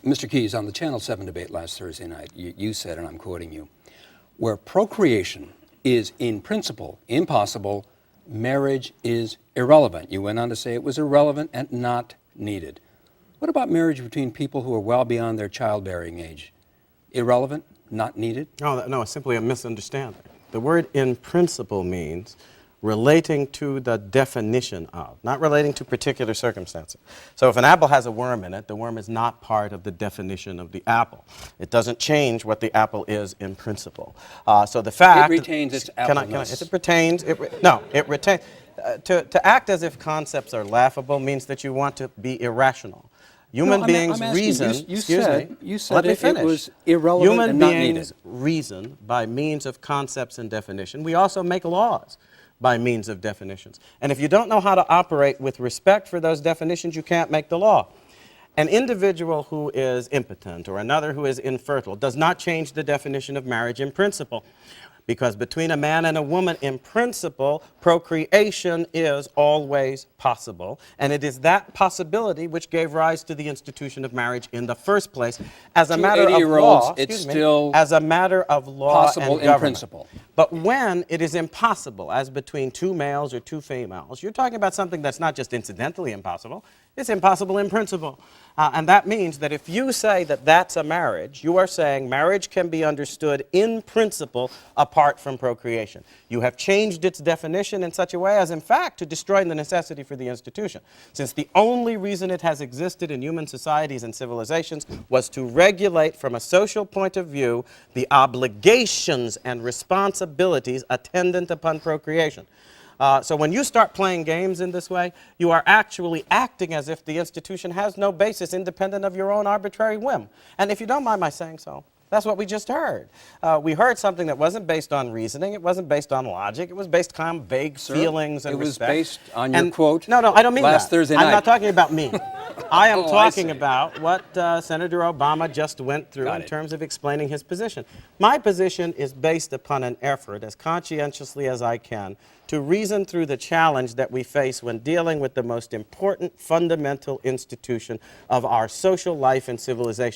Mr. Keyes, on the Channel 7 debate last Thursday night, you said, and I'm quoting you, where procreation is in principle impossible, marriage is irrelevant. You went on to say it was irrelevant and not needed. What about marriage between people who are well beyond their childbearing age? Irrelevant, not needed? No, it's simply a misunderstanding. The word in principle means relating to the definition of, not relating to particular circumstances. So if an apple has a worm in it, the worm is not part of the definition of the apple. It doesn't change what the apple is in principle. So the fact... It retains its appleness. It retains... It retains... To act as if concepts are laughable means that you want to be irrational. Human beings reason... You said it was irrelevant Human and not beings needed. reason by means of concepts and definition. We also make laws by means of definitions. And if you don't know how to operate with respect for those definitions, you can't make the law. An individual who is impotent or another who is infertile does not change the definition of marriage in principle. Because between a man and a woman, in principle, procreation is always possible. And it is that possibility which gave rise to the institution of marriage in the first place. As a matter of law, it's still as a matter of law possible and government. in principle. But when it is impossible, as between two males or two females, you're talking about something that's not just incidentally impossible, it's impossible in principle. And that means that if you say that that's a marriage, you are saying marriage can be understood in principle apart from procreation. You have changed its definition in such a way as, in fact, to destroy the necessity for the institution. Since the only reason it has existed in human societies and civilizations was to regulate, from a social point of view, the obligations and responsibilities attendant upon procreation. So when you start playing games in this way, you are actually acting as if the institution has no basis independent of your own arbitrary whim. And if you don't mind my saying so, that's what we just heard. We heard something that wasn't based on reasoning, it wasn't based on logic, it was based on vague feelings and respect. It was based on your quote No, I don't mean last that. Thursday night. I'm not talking about me. I am talking I about what Senator Obama just went through in terms of explaining his position. My position is based upon an effort, as conscientiously as I can, to reason through the challenge that we face when dealing with the most important fundamental institution of our social life and civilization.